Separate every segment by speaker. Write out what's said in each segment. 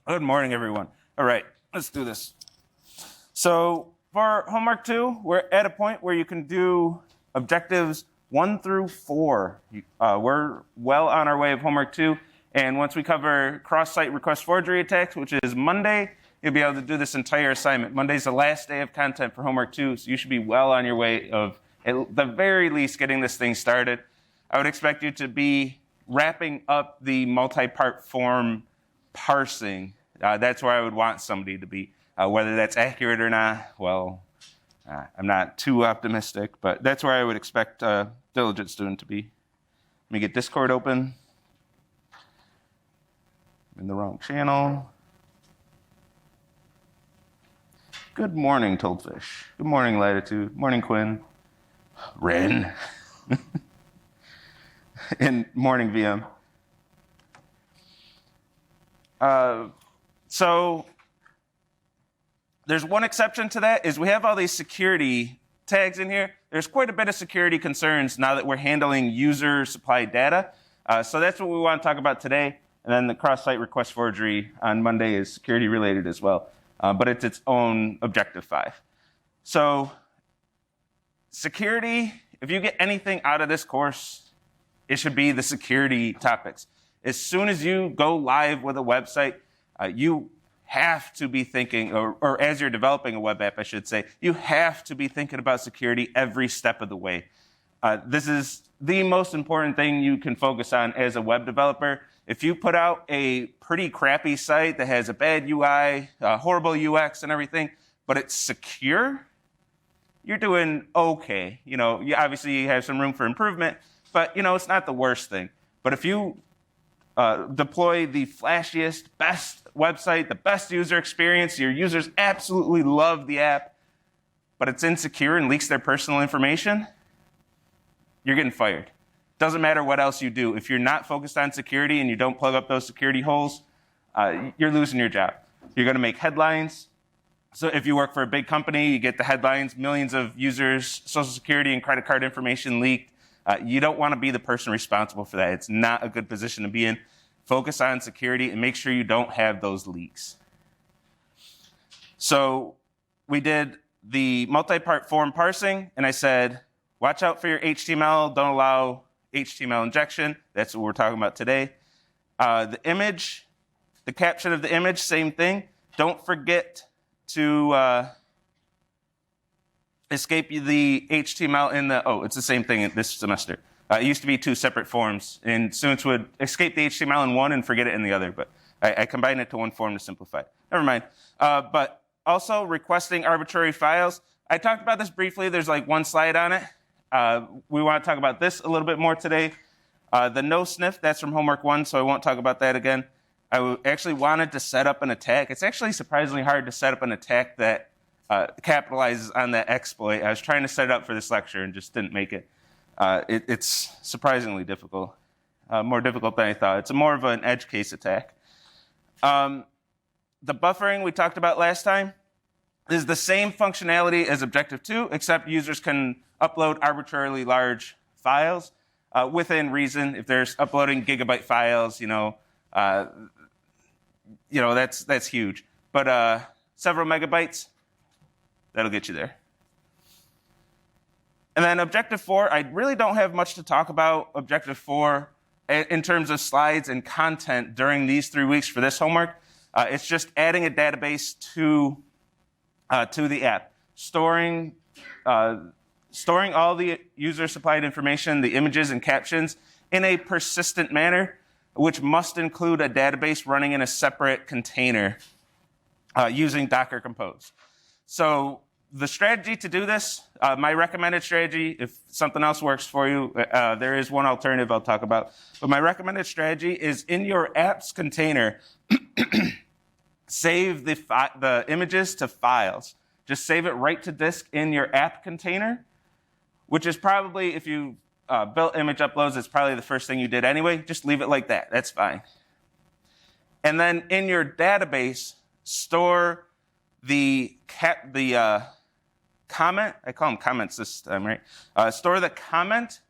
Speaker 1: Good morning, everyone. All right, let's do this. So for homework 2, we're at a point where you can do objectives 1 through 4. We're well on our way of homework 2, and once we cover cross-site request forgery attacks, which is Monday, you'll be able to do this entire assignment. Monday's the last day of content for homework 2, so you should be well on your way of, at the very least, getting this thing started. I would expect you to be wrapping up the multi-part form parsing. That's where I would want somebody to be. Whether that's accurate or not, well, I'm not too optimistic, but that's where I would expect a diligent student to be. Let me get Discord open. I'm in the wrong channel. Good morning, Toldfish. Good morning, Latitude. Morning, Quinn. Ren. And morning, VM. So there's one exception to that, is we have all these security tags in here. There's quite a bit of security concerns now that we're handling user-supplied data. So that's what we want to talk about today. And then the cross-site request forgery on Monday is security-related as well. But it's its own objective 5. So security, if you get anything out of this course, it should be the security topics. As soon as you go live with a website, you have to be thinking, or as you're developing a web app, I should say, you have to be thinking about security every step of the way. This is the most important thing you can focus on as a web developer. If you put out a pretty crappy site that has a bad UI, horrible UX and everything, but it's secure, you're doing okay. You know, obviously you have some room for improvement, but it's not the worst thing. But if you deploy the flashiest, best website, the best user experience, your users absolutely love the app, but it's insecure and leaks their personal information, you're getting fired. Doesn't matter what else you do. If you're not focused on security and you don't plug up those security holes, you're losing your job. You're going to make headlines. So if you work for a big company, you get the headlines, millions of users, social security and credit card information leaked. You don't want to be the person responsible for that. It's not a good position to be in. Focus on security and make sure you don't have those leaks. So we did the multi-part form parsing, and I said, watch out for your HTML. Don't allow HTML injection. That's what we're talking about today. The image, the caption of the image, same thing. Don't forget to escape the HTML in the, it's the same thing this semester. It used to be 2 separate forms, and students would escape the HTML in one and forget it in the other, but I combined it to one form to simplify it. Never mind. But also requesting arbitrary files. I talked about this briefly. There's like one slide on it. We want to talk about this a little bit more today. The no sniff, that's from homework 1, so I won't talk about that again. I actually wanted to set up an attack. It's actually surprisingly hard to set up an attack that capitalizes on that exploit. I was trying to set it up for this lecture and just didn't make it. It's surprisingly difficult, more difficult than I thought. It's more of an edge case attack. The buffering we talked about last time is the same functionality as Objective 2, except users can upload arbitrarily large files within reason. If they're uploading gigabyte files, that's huge. But several megabytes, that'll get you there. And then Objective 4, I really don't have much to talk about Objective 4 in terms of slides and content during these 3 weeks for this homework. It's just adding a database to the app, storing all the user-supplied information, the images and captions, in a persistent manner, which must include a database running in a separate container using Docker Compose. So the strategy to do this, my recommended strategy, if something else works for you, there is one alternative I'll talk about. But my recommended strategy is in your app's container, save the images to files. Just save it right to disk in your app container, which is probably, if you built image uploads, it's probably the first thing you did anyway. Just leave it like that. That's fine. And then in your database, store the comment. I call them comments this time, right? Store the comment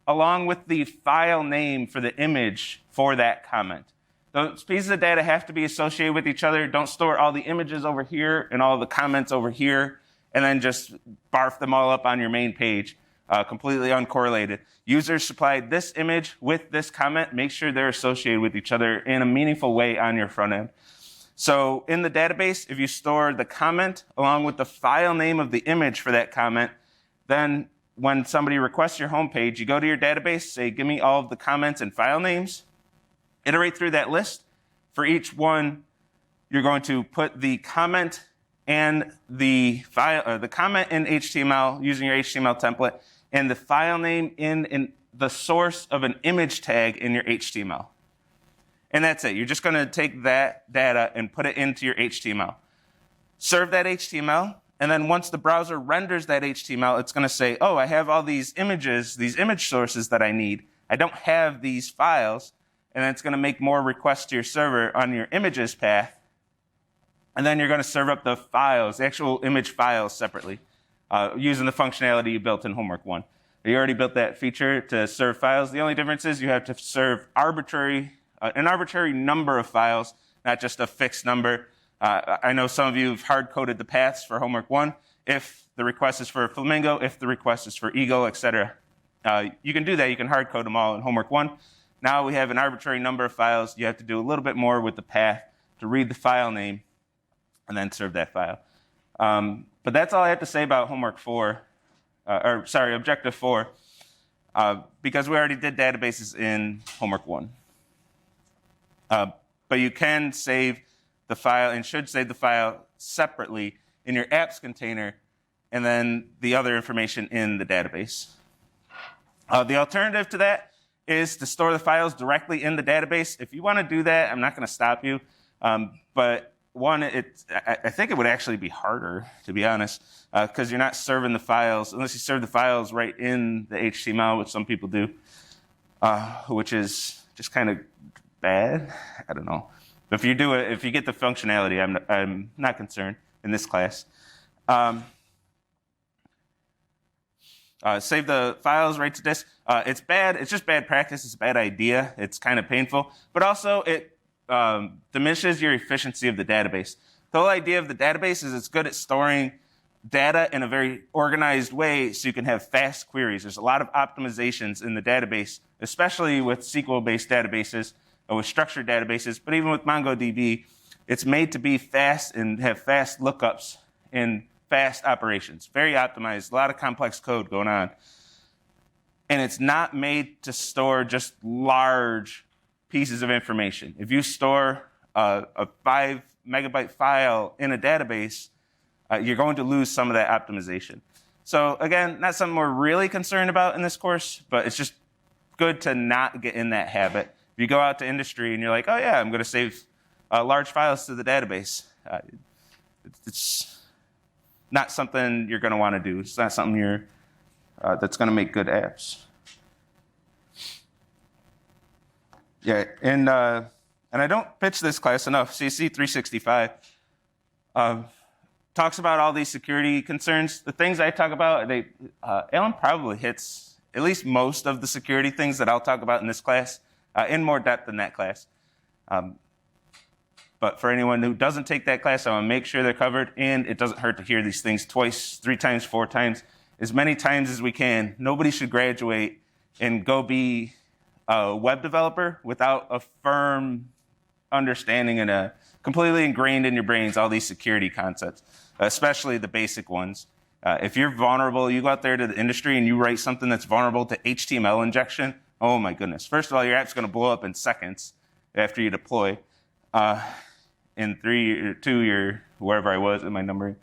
Speaker 1: along with the file name for the image for that comment. Those pieces of data have to be associated with each other. Don't store all the images over here and all the comments over here, and then just barf them all up on your main page, completely uncorrelated. Users supplied this image with this comment. Make sure they're associated with each other in a meaningful way on your front end. So in the database, if you store the comment along with the file name of the image for that comment, then when somebody requests your homepage, you go to your database, say, give me all of the comments and file names, iterate through that list. For each one, you're going to put the comment and the file, the comment in HTML using your HTML template, and the file name in the source of an image tag in your HTML. And that's it. You're just going to take that data and put it into your HTML. Serve that HTML, and then once the browser renders that HTML, it's going to say, oh, I have all these images, these image sources that I need. I don't have these files. And then it's going to make more requests to your server on your images path. And then you're going to serve up the files, the actual image files separately, using the functionality you built in Homework 1. You already built that feature to serve files. The only difference is you have to serve an arbitrary number of files, not just a fixed number. I know some of you have hard-coded the paths for Homework 1. If the request is for Flamingo, if the request is for Eagle, etc. You can do that. You can hard-code them all in Homework 1. Now we have an arbitrary number of files. You have to do a little bit more with the path to read the file name and then serve that file. But that's all I have to say about Objective 4, because we already did databases in Homework 1. But you can save the file and should save the file separately in your apps container and then the other information in the database. The alternative to that is to store the files directly in the database. If you want to do that, I'm not going to stop you. But one, I think it would actually be harder, to be honest, because you're not serving the files, unless you serve the files right in the HTML, which some people do, which is just kind of bad. I don't know. But if you do it, if you get the functionality, I'm not concerned in this class. Save the files right to disk. It's bad. It's just bad practice. It's a bad idea. It's kind of painful. But also, it diminishes your efficiency of the database. The whole idea of the database is it's good at storing data in a very organized way so you can have fast queries. There's a lot of optimizations in the database, especially with SQL-based databases or with structured databases. But even with MongoDB, it's made to be fast and have fast lookups and fast operations. Very optimized, a lot of complex code going on. And it's not made to store just large pieces of information. If you store a 5 megabyte file in a database, you're going to lose some of that optimization. So again, not something we're really concerned about in this course, but it's just good to not get in that habit. If you go out to industry and you're like, oh yeah, I'm going to save large files to the database, it's not something you're going to want to do. It's not something that's going to make good apps. Yeah, and I don't pitch this class enough. CSE 365 talks about all these security concerns. The things I talk about, Alan probably hits at least most of the security things that I'll talk about in this class in more depth than that class. But for anyone who doesn't take that class, I want to make sure they're covered, and it doesn't hurt to hear these things twice, 3 times, 4 times, as many times as we can. Nobody should graduate and go be a web developer without a firm understanding and completely ingrained in your brains all these security concepts, especially the basic ones. If you're vulnerable, you go out there to the industry and you write something that's vulnerable to HTML injection, oh my goodness. First of all, your app's going to blow up in seconds after you deploy. In 3 or 2, wherever I was in my numbering,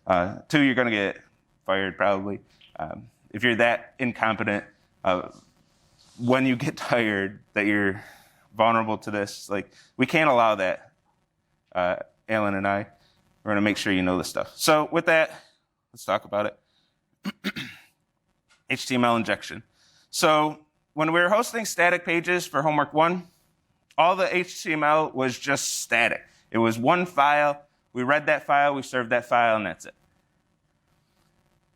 Speaker 1: 2, you're going to get fired probably. If you're that incompetent, when you get tired that you're vulnerable to this, like, we can't allow that. Alan and I, we're going to make sure you know this stuff. So with that, let's talk about it. HTML injection. So when we were hosting static pages for Homework 1, all the HTML was just static. It was one file. We read that file, we served that file, and that's it.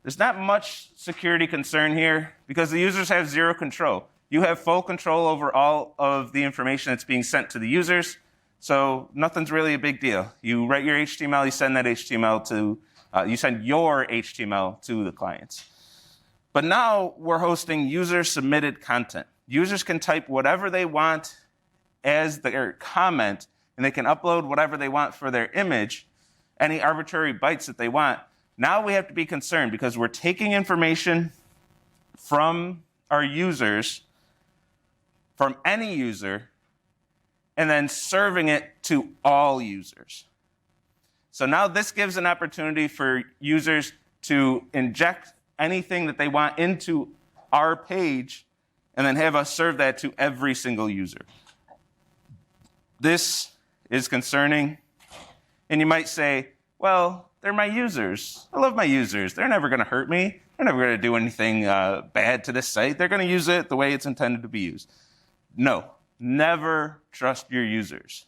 Speaker 1: There's not much security concern here because the users have zero control. You have full control over all of the information that's being sent to the users. So nothing's really a big deal. You write your HTML, you send that HTML to, you send your HTML to the clients. But now we're hosting user-submitted content. Users can type whatever they want as their comment, and they can upload whatever they want for their image, any arbitrary bytes that they want. Now we have to be concerned because we're taking information from our users, from any user, and then serving it to all users. So now this gives an opportunity for users to inject anything that they want into our page and then have us serve that to every single user. This is concerning. And you might say, well, they're my users. I love my users. They're never going to hurt me. They're never going to do anything bad to this site. They're going to use it the way it's intended to be used. No, never trust your users.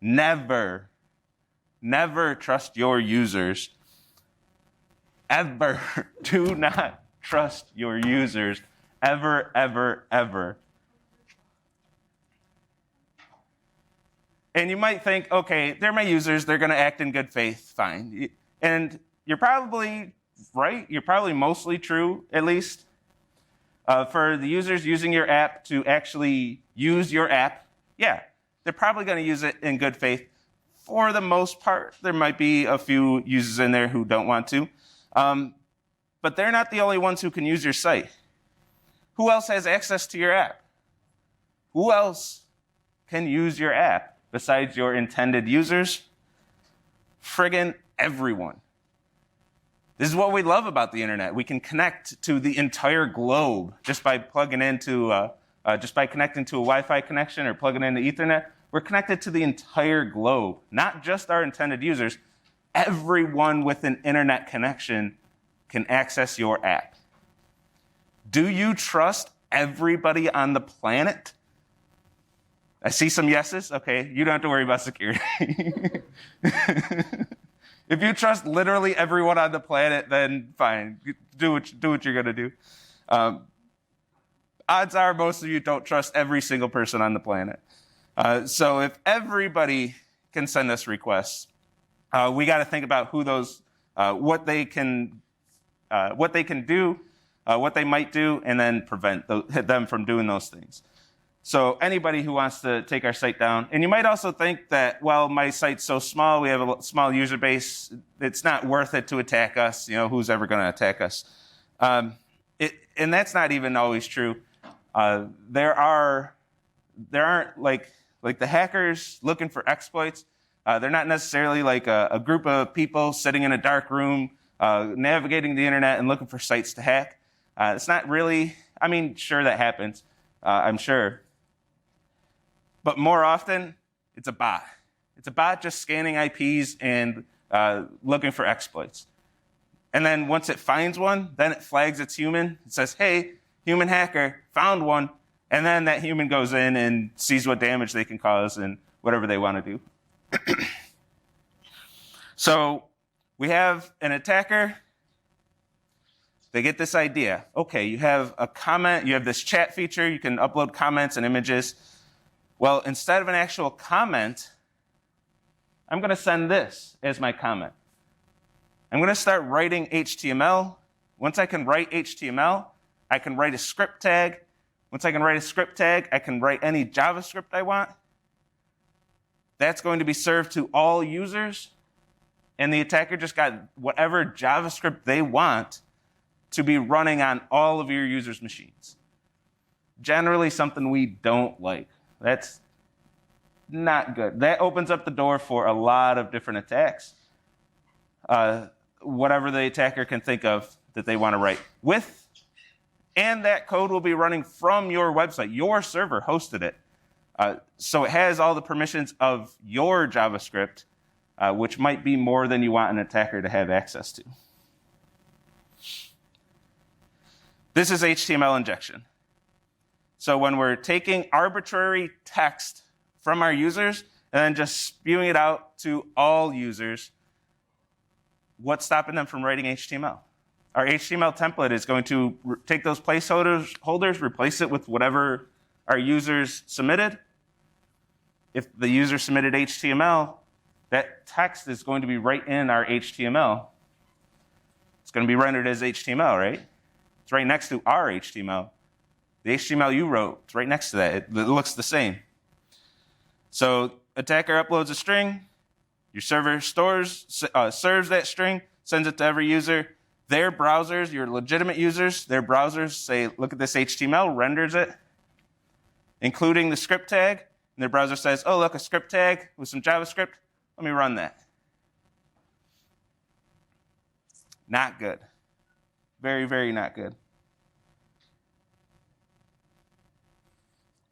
Speaker 1: Never trust your users. Ever. Do not trust your users. Ever, ever, ever. And you might think, okay, they're my users. They're going to act in good faith. Fine. And you're probably right. You're probably mostly true, at least. For the users using your app to actually use your app, yeah, they're probably going to use it in good faith. For the most part, there might be a few users in there who don't want to. But they're not the only ones who can use your site. Who else has access to your app? Who else can use your app besides your intended users? Friggin' everyone. This is what we love about the internet. We can connect to the entire globe just by plugging into, just by connecting to a Wi-Fi connection or plugging into Ethernet. We're connected to the entire globe, not just our intended users. Everyone with an internet connection can access your app. Do you trust everybody on the planet? I see some yeses. Okay, you don't have to worry about security. If you trust literally everyone on the planet, then fine. Do what you're going to do. Odds are most of you don't trust every single person on the planet. So if everybody can send us requests, we got to think about who those, what they can do, what they might do, and then prevent them from doing those things. So anybody who wants to take our site down, and you might also think that, well, my site's so small, we have a small user base, it's not worth it to attack us. You know, who's ever going to attack us? And that's not even always true. There aren't like the hackers looking for exploits. They're not necessarily like a group of people sitting in a dark room, navigating the internet and looking for sites to hack. It's not really, I mean, sure that happens, I'm sure. But more often, it's a bot. It's a bot just scanning IPs and looking for exploits. And then once it finds one, then it flags it's human. It says, hey, human hacker found one. And then that human goes in and sees what damage they can cause and whatever they want to do. So we have an attacker. They get this idea. Okay, you have a comment. You have this chat feature. You can upload comments and images. Well, instead of an actual comment, I'm going to send this as my comment. I'm going to start writing HTML. Once I can write HTML, I can write a script tag. Once I can write a script tag, I can write any JavaScript I want. That's going to be served to all users. And the attacker just got whatever JavaScript they want to be running on all of your users' machines. Generally something we don't like. That's not good. That opens up the door for a lot of different attacks. Whatever the attacker can think of that they want to write with. And that code will be running from your website. Your server hosted it. So it has all the permissions of your JavaScript, which might be more than you want an attacker to have access to. This is HTML injection. So when we're taking arbitrary text from our users and then just spewing it out to all users, what's stopping them from writing HTML? Our HTML template is going to take those placeholders, replace it with whatever our users submitted. if the user submitted HTML, that text is going to be right in our HTML. It's going to be rendered as HTML, right? It's right next to our HTML. The HTML you wrote, it's right next to that. It looks the same. So attacker uploads a string. Your server serves that string, sends it to every user. Their browsers, your legitimate users, their browsers say, look at this HTML, renders it, including the script tag. And their browser says, oh, look, a script tag with some JavaScript. Let me run that. Not good. Very, very not good.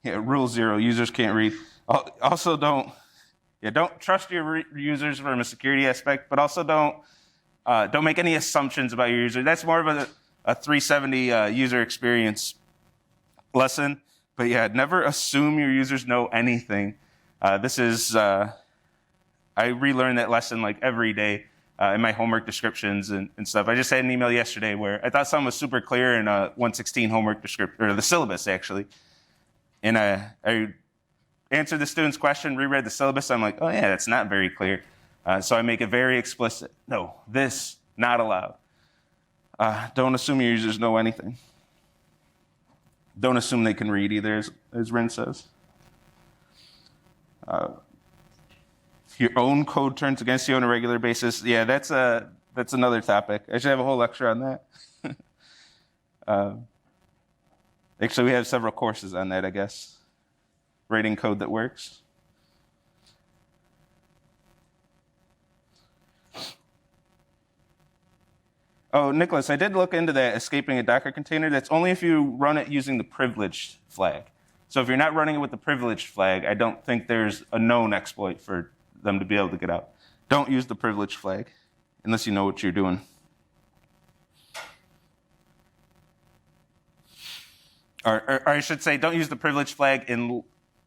Speaker 1: Yeah, rule 0, users can't read. Also don't trust your users from a security aspect, but also don't make any assumptions about your user. That's more of a 370 user experience lesson. But yeah, never assume your users know anything. I relearn that lesson like every day in my homework descriptions and stuff. I just had an email yesterday where I thought something was super clear in a 116 homework description, or the syllabus actually. And I answered the student's question, reread the syllabus. I'm like, oh yeah, that's not very clear. So I make it very explicit. No, this, not allowed. Don't assume your users know anything. Don't assume they can read either, as Ren says. Your own code turns against you on a regular basis. Yeah, that's another topic. I should have a whole lecture on that. Actually, we have several courses on that, I guess. Writing code that works. Oh, Nicholas, I did look into that, escaping a Docker container. That's only if you run it using the privileged flag. So if you're not running it with the privileged flag, I don't think there's a known exploit for them to be able to get out. Don't use the privileged flag unless you know what you're doing. Or I should say, don't use the privileged flag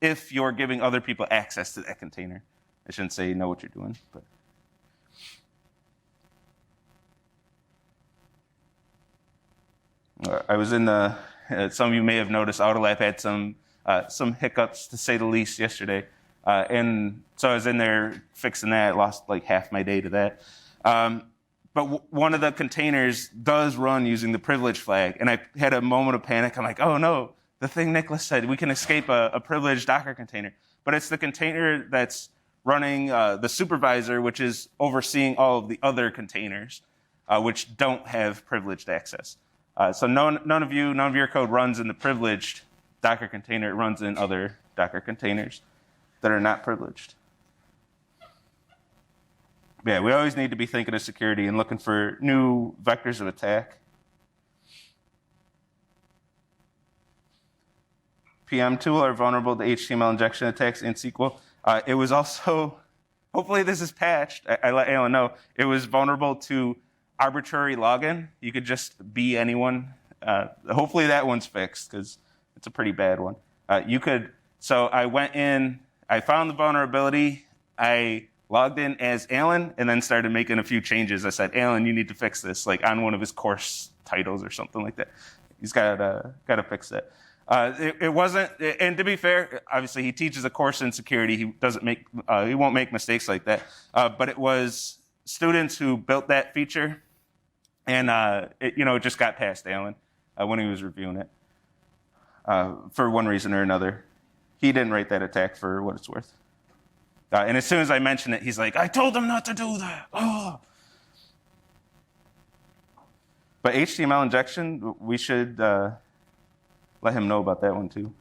Speaker 1: if you're giving other people access to that container. I shouldn't say you know what you're doing, but. I was in some of you may have noticed Autolab had some hiccups, to say the least, yesterday. And so I was in there fixing that. I lost like half my day to that. But one of the containers does run using the privilege flag. And I had a moment of panic. I'm like, oh no, the thing Nicholas said, we can escape a privileged Docker container. But it's the container that's running the supervisor, which is overseeing all of the other containers, which don't have privileged access. So none of your code runs in the privileged Docker container. It runs in other Docker containers that are not privileged. Yeah, we always need to be thinking of security and looking for new vectors of attack. PM tool are vulnerable to HTML injection attacks in SQL. It was also, hopefully this is patched. I let Alan know. It was vulnerable to arbitrary login. You could just be anyone. Hopefully that one's fixed because it's a pretty bad one. So I went in, I found the vulnerability, I logged in as Alan, and then started making a few changes. I said, Alan, you need to fix this, like on one of his course titles or something like that. He's got to fix that. It wasn't, and to be fair, obviously he teaches a course in security. He won't make mistakes like that. But it was students who built that feature, and it just got past Alan when he was reviewing it for one reason or another. He didn't write that attack for what it's worth. And as soon as I mention it, he's like, I told him not to do that. Oh. But HTML injection, we should let him know about that one too.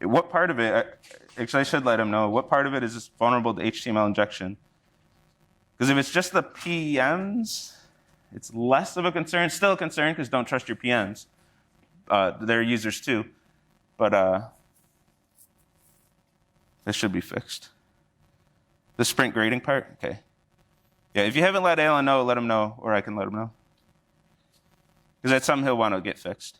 Speaker 1: What part of it, actually I should let him know, what part of it is vulnerable to HTML injection? Because if it's just the PMs, it's less of a concern. Still a concern because don't trust your PMs. They're users too. But this should be fixed. The sprint grading part? Okay. Yeah, if you haven't let Alan know, let him know, or I can let him know. Because that's something he'll want to get fixed.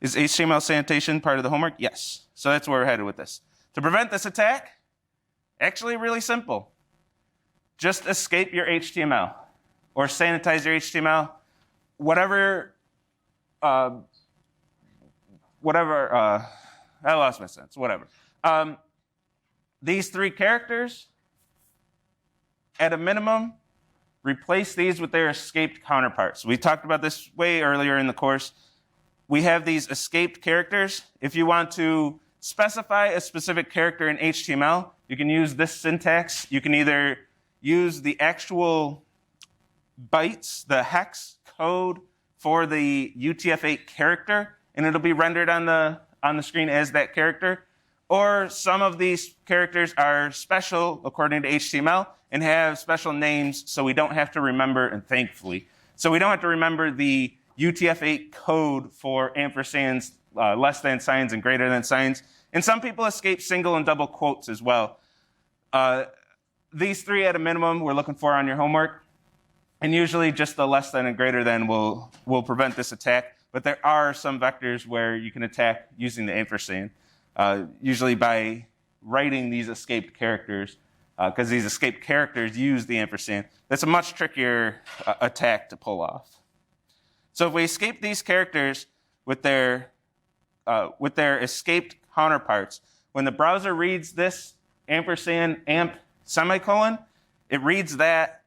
Speaker 1: Is HTML sanitation part of the homework? Yes. So that's where we're headed with this. To prevent this attack, actually really simple. Just escape your HTML or sanitize your HTML. Whatever whatever, I lost my sense, whatever. These three characters, at a minimum, replace these with their escaped counterparts. We talked about this way earlier in the course. We have these escaped characters. If you want to specify a specific character in HTML, you can use this syntax. You can either use the actual bytes, the hex code for the UTF-8 character, and it'll be rendered on the screen as that character. Or some of these characters are special according to HTML and have special names, so we don't have to remember, and thankfully, so we don't have to remember the UTF-8 code for ampersands, less than signs, and greater than signs. And some people escape single and double quotes as well. These three at a minimum we're looking for on your homework. And usually just the less than and greater than will prevent this attack. But there are some vectors where you can attack using the ampersand, usually by writing these escaped characters, because these escaped characters use the ampersand. That's a much trickier attack to pull off. So if we escape these characters with their escaped counterparts, when the browser reads this ampersand amp semicolon, it reads that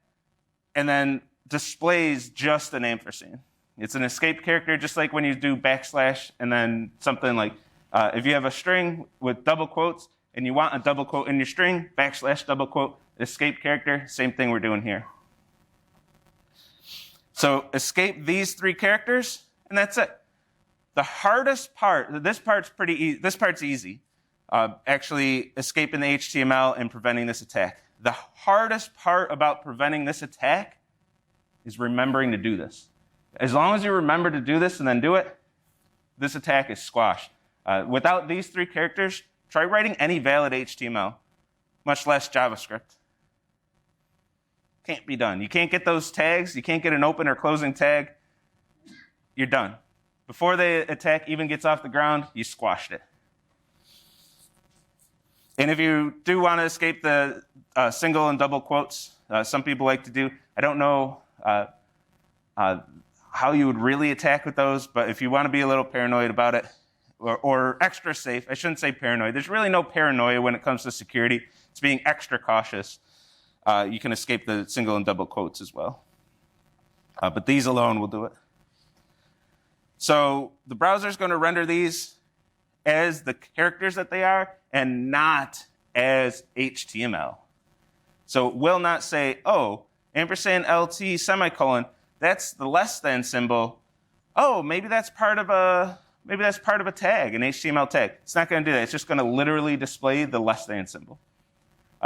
Speaker 1: and then displays just an ampersand. It's an escaped character, just like when you do backslash and then something like, if you have a string with double quotes and you want a double quote in your string, backslash double quote, escape character, same thing we're doing here. So escape these three characters, and that's it. The hardest part, this part's pretty easy. This part's easy, actually escaping the HTML and preventing this attack. The hardest part about preventing this attack is remembering to do this. As long as you remember to do this and then do it, this attack is squashed. Without these three characters, try writing any valid HTML, much less JavaScript. Can't be done. You can't get those tags. You can't get an open or closing tag. You're done. Before the attack even gets off the ground, you squashed it. And if you do want to escape the single and double quotes, some people like to do, I don't know how you would really attack with those, but if you want to be a little paranoid about it, or extra safe, I shouldn't say paranoid. There's really no paranoia when it comes to security. It's being extra cautious. You can escape the single and double quotes as well. But these alone will do it. So the browser is going to render these as the characters that they are and not as HTML. So it will not say, oh, ampersand LT semicolon, that's the less than symbol. Oh, maybe that's part of a tag, an HTML tag. It's not going to do that. It's just going to literally display the less than symbol.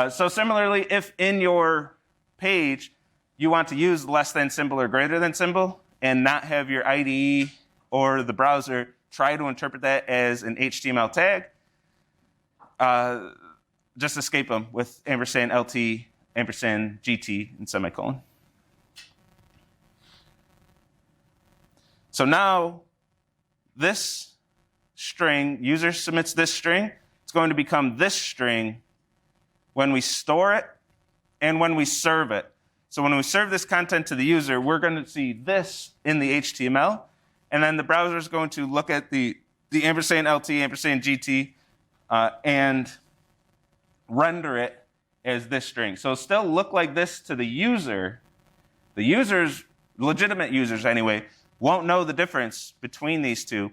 Speaker 1: So similarly, if in your page you want to use less than symbol or greater than symbol and not have your IDE or the browser try to interpret that as an HTML tag, just escape them with ampersand LT, ampersand GT, and semicolon. So now this string, user submits this string, it's going to become this string when we store it and when we serve it. So when we serve this content to the user, we're going to see this in the HTML, and then the browser is going to look at the ampersand LT, ampersand GT, and render it as this string. So it'll still look like this to the user. The users, legitimate users anyway, won't know the difference between these two.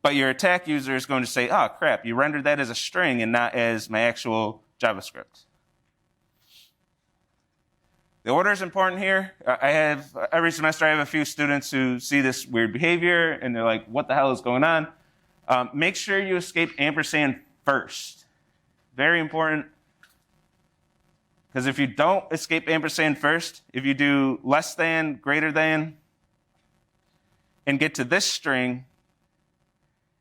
Speaker 1: But your attack user is going to say, oh, crap, you rendered that as a string and not as my actual JavaScript. The order is important here. Every semester I have a few students who see this weird behavior, and they're like, what the hell is going on? Make sure you escape ampersand first. Very important. Because if you don't escape ampersand first, if you do less than, greater than, and get to this string,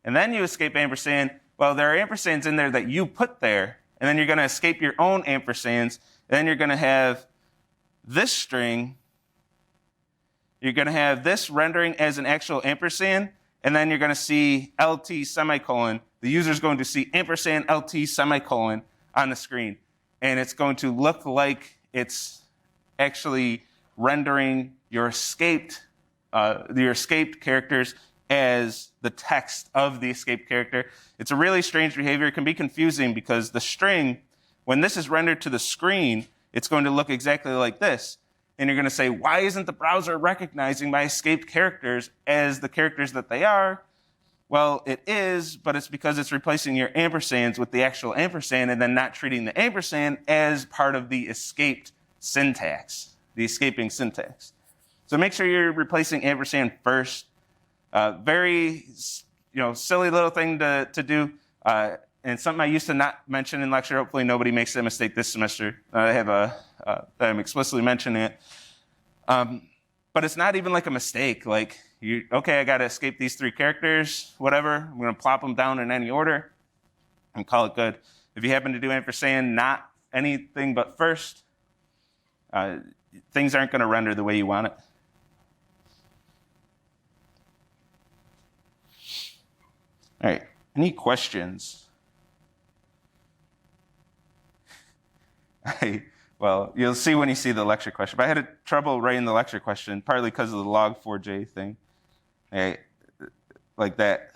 Speaker 1: and then you escape ampersand, well, there are ampersands in there that you put there, and then you're going to escape your own ampersands, and then you're going to have this string, you're going to have this rendering as an actual ampersand, and then you're going to see LT semicolon. The user's going to see ampersand LT semicolon on the screen, and it's going to look like it's actually rendering your escaped your escaped characters as the text of the escaped character. It's a really strange behavior. It can be confusing because the string, when this is rendered to the screen, it's going to look exactly like this. And you're going to say, why isn't the browser recognizing my escaped characters as the characters that they are? Well, it is, but it's because it's replacing your ampersands with the actual ampersand and then not treating the ampersand as part of the escaped syntax, the escaping syntax. So make sure you're replacing ampersand first. Very, silly little thing to do, and something I used to not mention in lecture. Hopefully nobody makes that mistake this semester. I have that I'm explicitly mentioning it. But it's not even like a mistake. Like, okay, I got to escape these 3 characters, whatever. I'm going to plop them down in any order and call it good. If you happen to do ampersand, not anything but first, things aren't going to render the way you want it. All right, any questions? Well, you'll see when you see the lecture question. But I had trouble writing the lecture question, partly because of the log4j thing. Like that.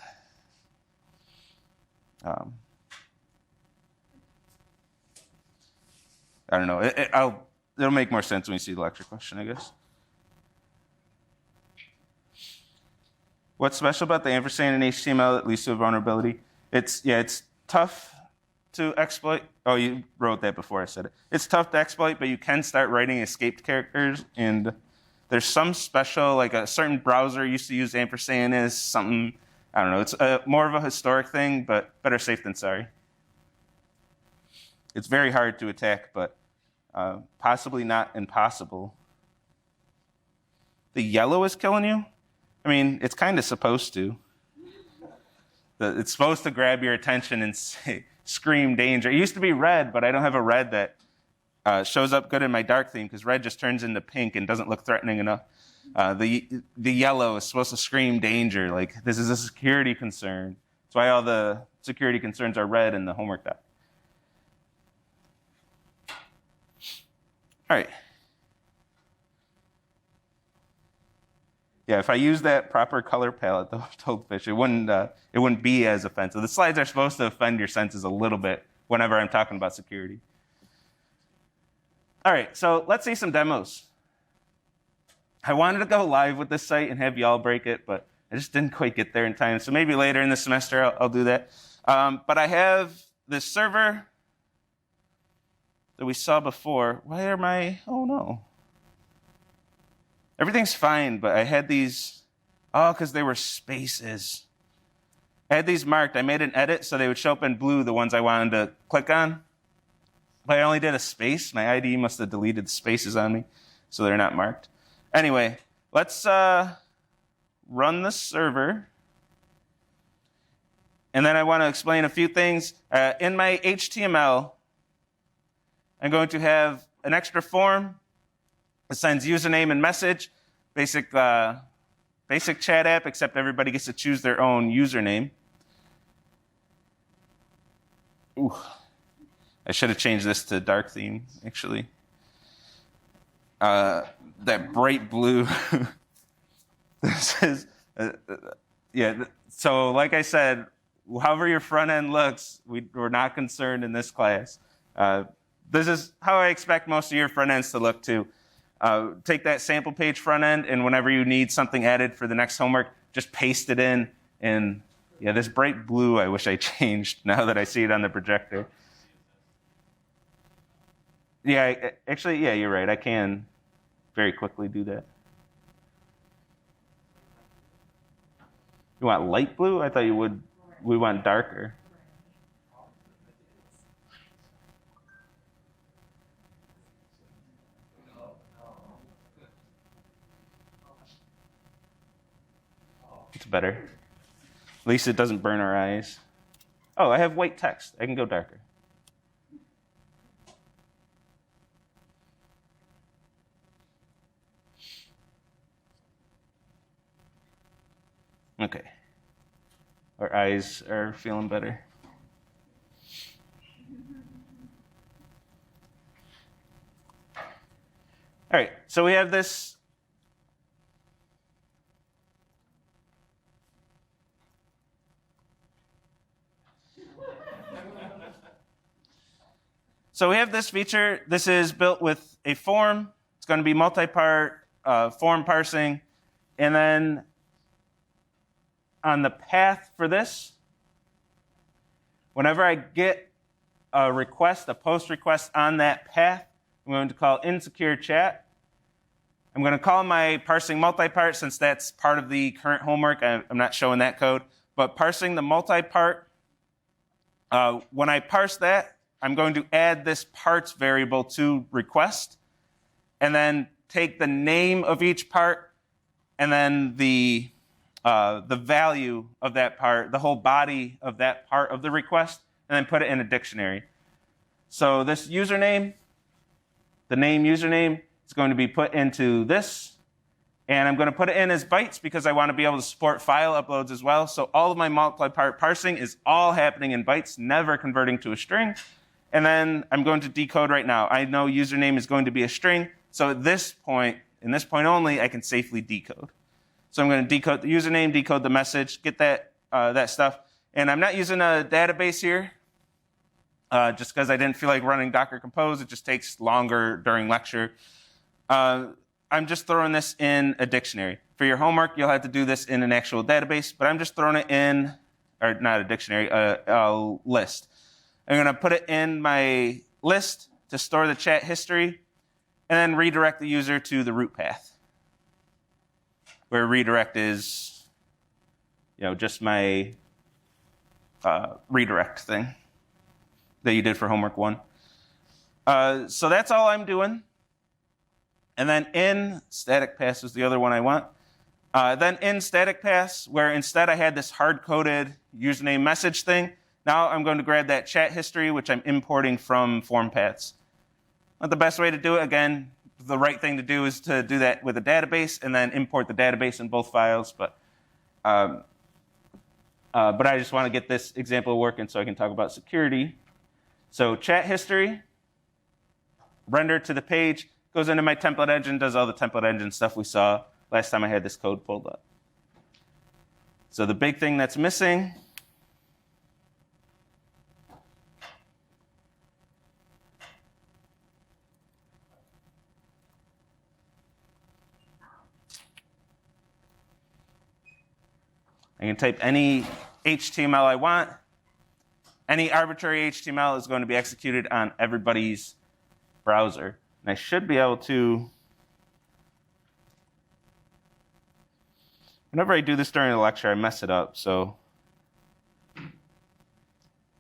Speaker 1: I don't know. It'll make more sense when you see the lecture question, I guess. What's special about the ampersand in HTML that leads to a vulnerability? It's tough to exploit. Oh, you wrote that before I said it. It's tough to exploit, but you can start writing escaped characters, and there's some special, like a certain browser used to use ampersand as something, I don't know, it's more of a historic thing, but better safe than sorry. It's very hard to attack, but possibly not impossible. The yellow is killing you? I mean, it's kind of supposed to. It's supposed to grab your attention and scream danger. It used to be red, but I don't have a red that shows up good in my dark theme because red just turns into pink and doesn't look threatening enough. The yellow is supposed to scream danger, like this is a security concern. That's why all the security concerns are red in the homework doc. All right. Yeah, if I use that proper color palette, though, Toadfish, it wouldn't be as offensive. The slides are supposed to offend your senses a little bit whenever I'm talking about security. All right, so let's see some demos. I wanted to go live with this site and have y'all break it, but I just didn't quite get there in time. So maybe later in the semester I'll do that. But I have this server that we saw before. Why are my, oh no. Everything's fine, but I had these, because they were spaces. I had these marked. I made an edit so they would show up in blue, the ones I wanted to click on. But I only did a space. My IDE must have deleted the spaces on me, so they're not marked. Anyway, let's run the server. And then I want to explain a few things. In my HTML, I'm going to have an extra form. It sends username and message, basic chat app, except everybody gets to choose their own username. Ooh, I should have changed this to dark theme, actually. That bright blue. This is, so like I said, however your front end looks, we're not concerned in this class. This is how I expect most of your front ends to look too. Take that sample page front end, and whenever you need something added for the next homework, just paste it in. And yeah, this bright blue, I wish I changed now that I see it on the projector. Yeah, actually, yeah, you're right. I can very quickly do that. You want light blue? I thought we want darker. It's better. At least it doesn't burn our eyes. Oh, I have white text. I can go darker. Okay. Our eyes are feeling better. All right, so we have this So we have this feature. This is built with a form. It's going to be multi-part form parsing. And then on the path for this, whenever I get a request, a post request on that path, I'm going to call insecure chat. I'm going to call my parsing multi-part since that's part of the current homework. I'm not showing that code. But parsing the multi-part, when I parse that, I'm going to add this parts variable to request, and then take the name of each part, and then the value of that part, the whole body of that part of the request, and then put it in a dictionary. So this username, the name username, is going to be put into this, and I'm going to put it in as bytes because I want to be able to support file uploads as well. So all of my multi-part parsing is all happening in bytes, never converting to a string. And then I'm going to decode right now. I know username is going to be a string, so at this point, in this point only, I can safely decode. So I'm going to decode the username, decode the message, get that stuff. And I'm not using a database here, just because I didn't feel like running Docker Compose. It just takes longer during lecture. I'm just throwing this in a dictionary. For your homework, you'll have to do this in an actual database, but I'm just throwing it in, or not a dictionary, a list. I'm going to put it in my list to store the chat history, and then redirect the user to the root path, where redirect is, just my redirect thing that you did for homework 1. So that's all I'm doing. And then in static pass was the other one I want. Then in static pass, where instead I had this hard-coded username message thing, now I'm going to grab that chat history, which I'm importing from form paths. Not the best way to do it. Again, the right thing to do is to do that with a database and then import the database in both files. But I just want to get this example working so I can talk about security. So chat history, render to the page, goes into my template engine, does all the template engine stuff we saw last time I had this code pulled up. So the big thing that's missing I can type any HTML I want. Any arbitrary HTML is going to be executed on everybody's browser. And I should be able to, whenever I do this during a lecture, I mess it up. So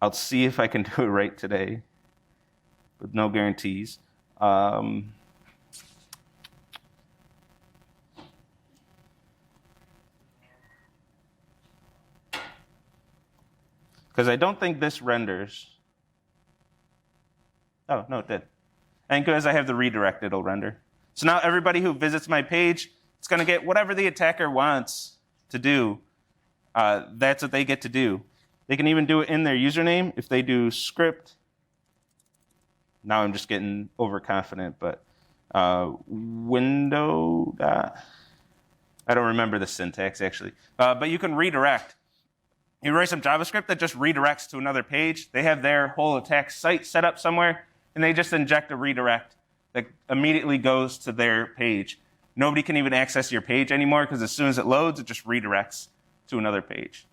Speaker 1: I'll see if I can do it right today, with no guarantees. Because I don't think this renders. Oh, no, it did. And because I have the redirect, it'll render. So now everybody who visits my page, it's going to get whatever the attacker wants to do. That's what they get to do. They can even do it in their username if they do script. Now I'm just getting overconfident, but window dot. I don't remember the syntax, actually. But you can redirect. You write some JavaScript that just redirects to another page. They have their whole attack site set up somewhere, and they just inject a redirect that immediately goes to their page. Nobody can even access your page anymore because as soon as it loads, it just redirects to another page,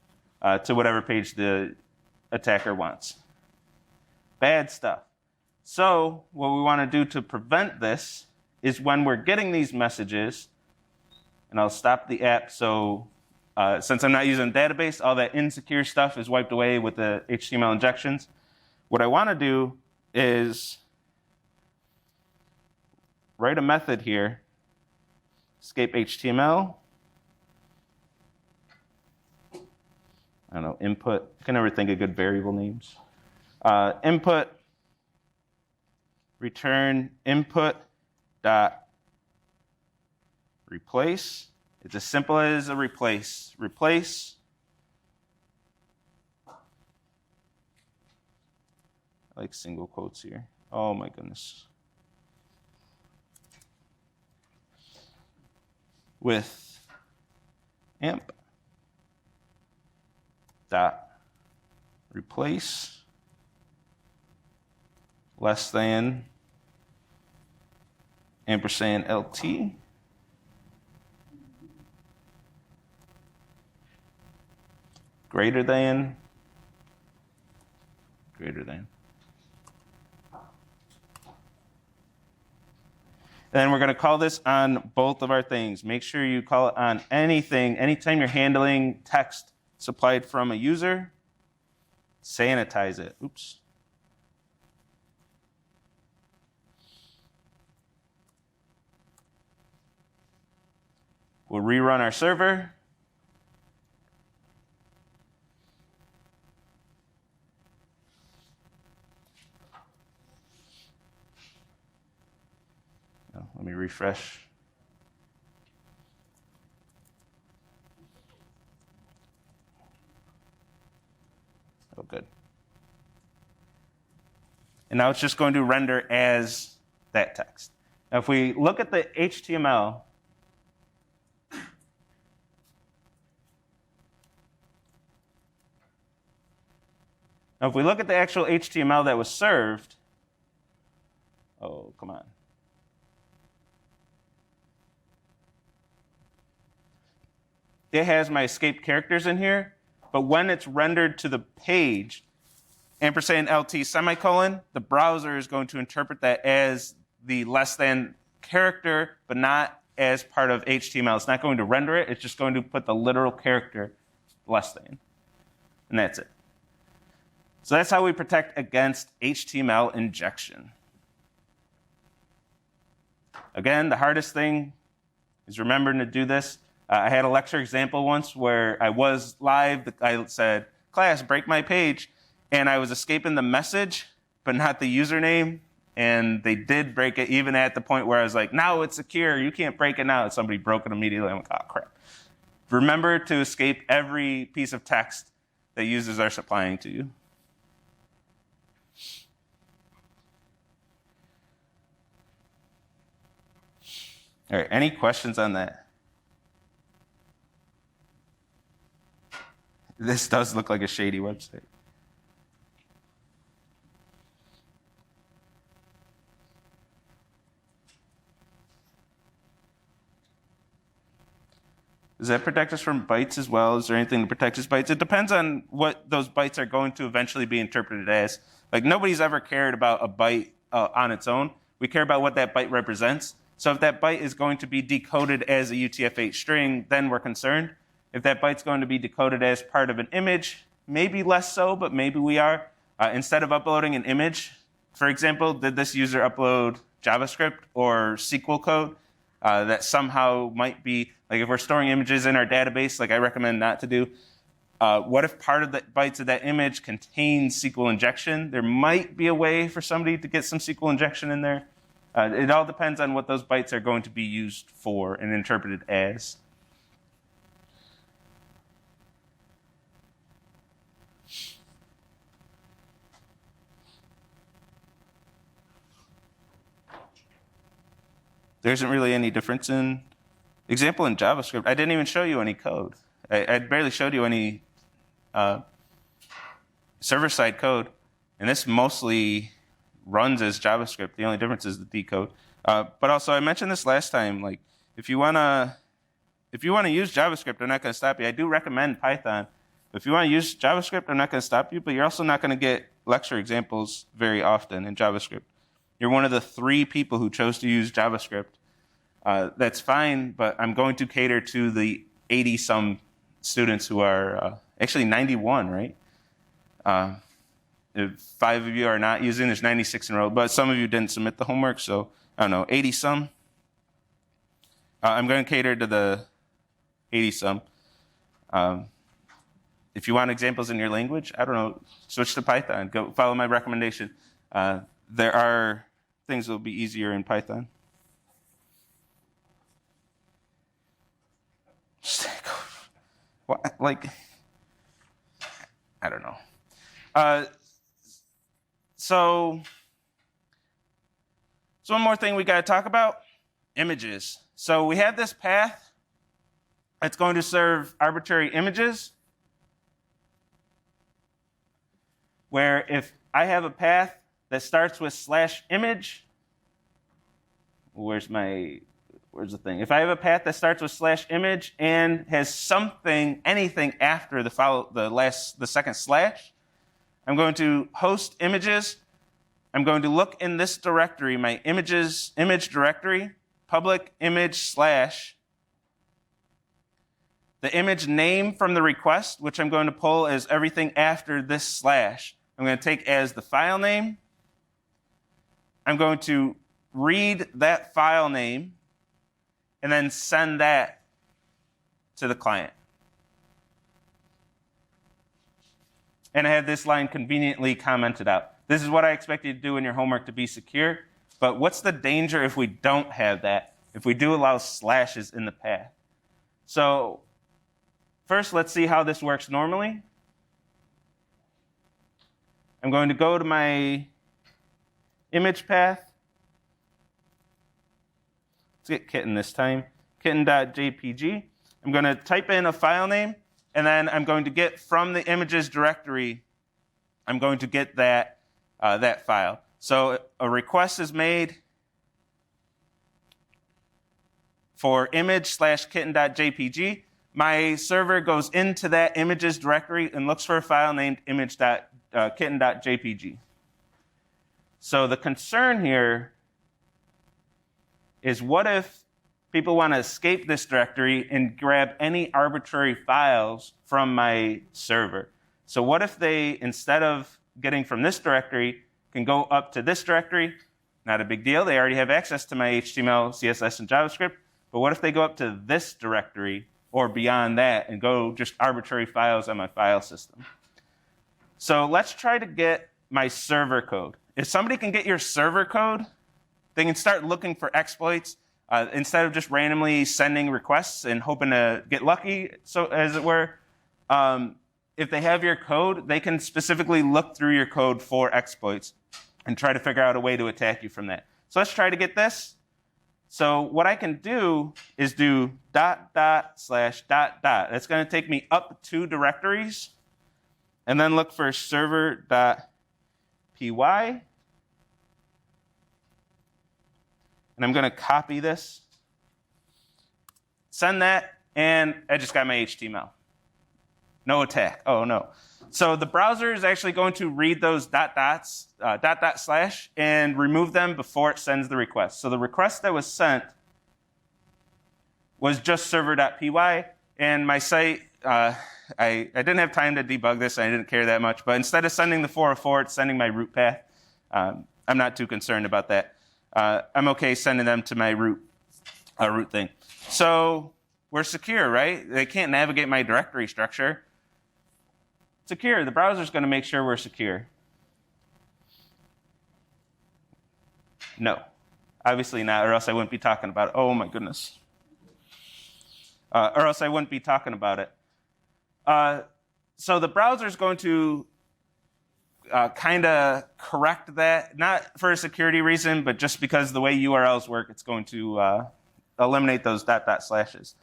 Speaker 1: to whatever page the attacker wants. Bad stuff. So what we want to do to prevent this is when we're getting these messages, and I'll stop the app so since I'm not using a database, all that insecure stuff is wiped away with the HTML injections. What I want to do is write a method here, escape HTML. I don't know, input. I can never think of good variable names. Input, return input dot replace. It's as simple as a replace. Replace. I like single quotes here. Oh my goodness. With amp dot replace less than ampersand LT. Greater than. Then we're going to call this on both of our things. Make sure you call it on anything. Anytime you're handling text supplied from a user, sanitize it. Oops. We'll rerun our server. Let me refresh. Oh, good. And now it's just going to render as that text. Now, if we look at the HTML, now if we look at the actual HTML that was served, oh, come on. It has my escape characters in here, but when it's rendered to the page, ampersand LT semicolon, the browser is going to interpret that as the less than character, but not as part of HTML. It's not going to render it. It's just going to put the literal character less than. And that's it. So that's how we protect against HTML injection. Again, the hardest thing is remembering to do this. I had a lecture example once where I was live. I said, class, break my page. And I was escaping the message, but not the username. And they did break it, even at the point where I was like, now it's secure. You can't break it now. And somebody broke it immediately. I'm like, oh, crap. Remember to escape every piece of text that users are supplying to you. All right, any questions on that? This does look like a shady website. Does that protect us from bytes as well? Is there anything to protect us bytes? It depends on what those bytes are going to eventually be interpreted as. Like, nobody's ever cared about a byte on its own. We care about what that byte represents. So if that byte is going to be decoded as a UTF-8 string, then we're concerned. If that byte's going to be decoded as part of an image, maybe less so, but maybe we are. Instead of uploading an image, for example, did this user upload JavaScript or SQL code that somehow might be, like if we're storing images in our database, like I recommend not to do, what if part of the bytes of that image contains SQL injection? There might be a way for somebody to get some SQL injection in there. It all depends on what those bytes are going to be used for and interpreted as. There isn't really any difference in example in JavaScript. I didn't even show you any code. I barely showed you any server-side code, and this mostly runs as JavaScript. The only difference is the decode. But also, I mentioned this last time. Like, if you wanna use JavaScript, I'm not going to stop you. I do recommend Python. If you want to use JavaScript, I'm not going to stop you. But you're also not going to get lecture examples very often in JavaScript. You're one of the 3 people who chose to use JavaScript. That's fine, but I'm going to cater to the 80-some students who are actually 91, right? If 5 of you are not using, there's 96 in a row, but some of you didn't submit the homework, so I don't know, 80-some. I'm going to cater to the 80-some. If you want examples in your language, I don't know, switch to Python. Go follow my recommendation. There are things that will be easier in Python. What, like, I don't know. So one more thing we got to talk about, images. So we have this path. It's going to serve arbitrary images, where if I have a path that starts with /image, where's the thing? If I have a path that starts with /image and has anything after the second slash, I'm going to host images. I'm going to look in this directory, my image directory, public image / the image name from the request, which I'm going to pull as everything after this slash. I'm going to take as the file name. I'm going to read that file name and then send that to the client. And I have this line conveniently commented out. This is what I expect you to do in your homework to be secure. But what's the danger if we don't have that, if we do allow slashes in the path? So first, let's see how this works normally. I'm going to go to my image path. Let's get kitten this time, kitten.jpg. I'm going to type in a file name, and then I'm going to get from the images directory, I'm going to get that file. So a request is made for image /kitten.jpg. My server goes into that images directory and looks for a file named image.kitten.jpg. So the concern here is, what if people want to escape this directory and grab any arbitrary files from my server? So what if they, instead of getting from this directory, can go up to this directory? Not a big deal. They already have access to my HTML, CSS, and JavaScript. But what if they go up to this directory or beyond that and go just arbitrary files on my file system? So let's try to get my server code. If somebody can get your server code, they can start looking for exploits instead of just randomly sending requests and hoping to get lucky, so as it were. If they have your code, they can specifically look through your code for exploits and try to figure out a way to attack you from that. So let's try to get this. So what I can do is do ... That's going to take me up 2 directories, and then look for server.py. And I'm going to copy this, send that, and I just got my HTML. No attack. Oh, no. So the browser is actually going to read those ... and remove them before it sends the request. So the request that was sent was just server.py, and my site, I didn't have time to debug this. I didn't care that much. But instead of sending the 404, it's sending my root path. I'm not too concerned about that. I'm OK sending them to my root thing. So we're secure, right? They can't navigate my directory structure. Secure. The browser's going to make sure we're secure. No, obviously not, or else I wouldn't be talking about it. Oh, my goodness. Or else I wouldn't be talking about it. So the browser's going to kind of correct that, not for a security reason, but just because the way URLs work, it's going to eliminate those ... slashes.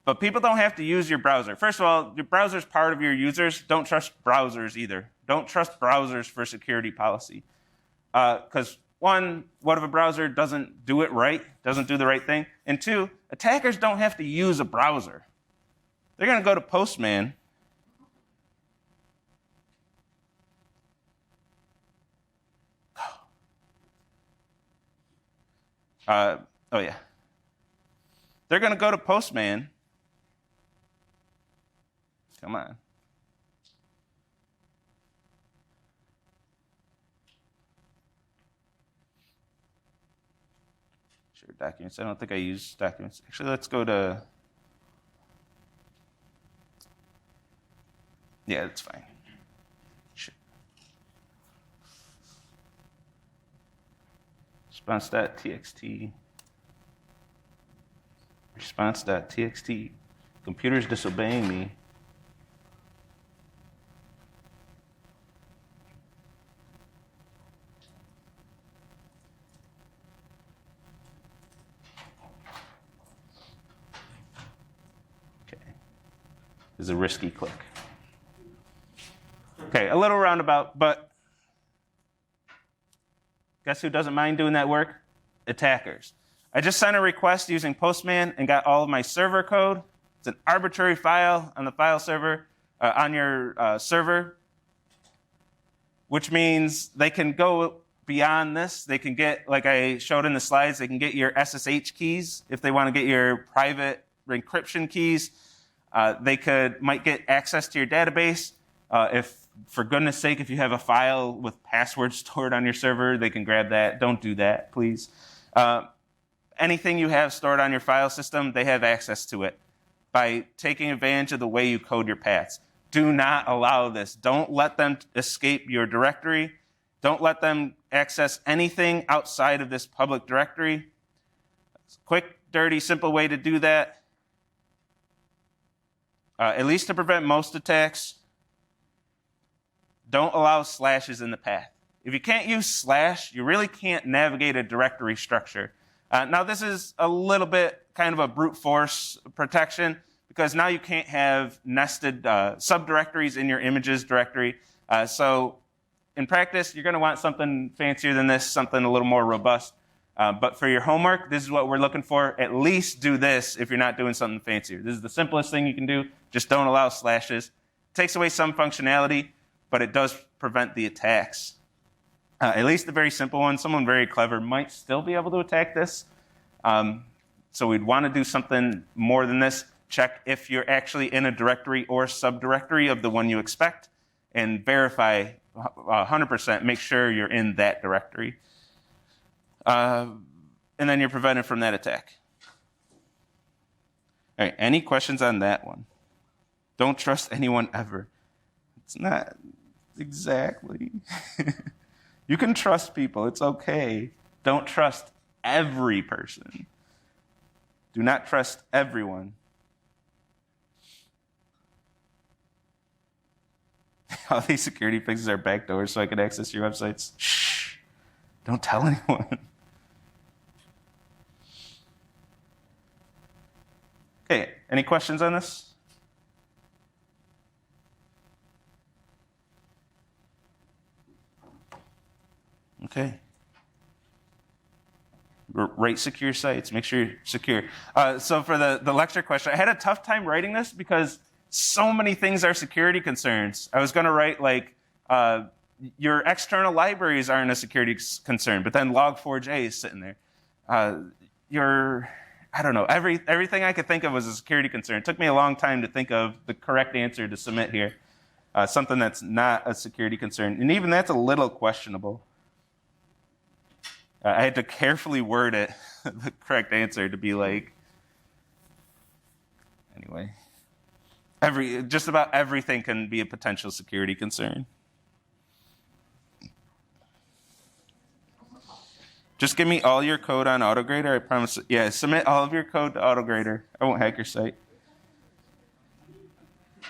Speaker 1: But people don't have to use your browser. First of all, your browser's part of your users. Don't trust browsers either. Don't trust browsers for security policy. Because one, what if a browser doesn't do it right, doesn't do the right thing? And two, attackers don't have to use a browser. They're going to go to Postman. Oh, yeah. They're going to go to Postman. Come on. Sure, documents. I don't think I use documents. Actually, let's go to... Yeah, that's fine. Sure. Response.txt. Response.txt. Computer's disobeying me. Is a risky click. Okay, a little roundabout, but Guess who doesn't mind doing that work? Attackers. I just sent a request using Postman and got all of my server code. It's an arbitrary file on the file server, on your server, which means they can go beyond this. They can get, like I showed in the slides, they can get your SSH keys if they want to get your private encryption keys. They might get access to your database. If, for goodness sake, if you have a file with passwords stored on your server, they can grab that. Don't do that, please. Anything you have stored on your file system, they have access to it by taking advantage of the way you code your paths. Do not allow this. Don't let them escape your directory. Don't let them access anything outside of this public directory. Quick, dirty, simple way to do that, at least to prevent most attacks, don't allow slashes in the path. If you can't use slash, you really can't navigate a directory structure. Now, this is a little bit kind of a brute force protection, because now you can't have nested subdirectories in your images directory. So in practice, you're going to want something fancier than this, something a little more robust. But for your homework, this is what we're looking for. At least do this if you're not doing something fancier. This is the simplest thing you can do. Just don't allow slashes. It takes away some functionality, but it does prevent the attacks. At least the very simple one. Someone very clever might still be able to attack this. So we'd want to do something more than this. Check if you're actually in a directory or subdirectory of the one you expect, and verify 100%, make sure you're in that directory. And then you're prevented from that attack. All right, any questions on that one? Don't trust anyone ever. It's not exactly. You can trust people, it's okay. Don't trust every person. Do not trust everyone. All these security fixes are backdoors so I can access your websites. Shh, don't tell anyone. Okay, any questions on this? Okay. Rate secure sites, make sure you're secure. So for the lecture question, I had a tough time writing this because so many things are security concerns. I was going to write like, your external libraries aren't a security concern, but then log4j is sitting there. I don't know, everything I could think of was a security concern. It took me a long time to think of the correct answer to submit here. Something that's not a security concern. And even that's a little questionable. I had to carefully word it, the correct answer, to be like, anyway. Just about everything can be a potential security concern. Just give me all your code on AutoGrader, I promise. Yeah, submit all of your code to AutoGrader. I won't hack your site.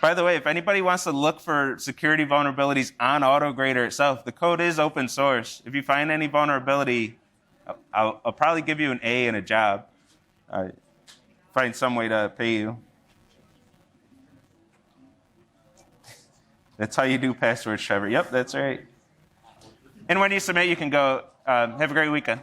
Speaker 1: By the way, if anybody wants to look for security vulnerabilities on AutoGrader itself, the code is open source. If you find any vulnerability, I'll probably give you an A and a job. Find some way to pay you. That's how you do passwords, Trevor. Yep, that's right. And when you submit, you can go, have a great weekend.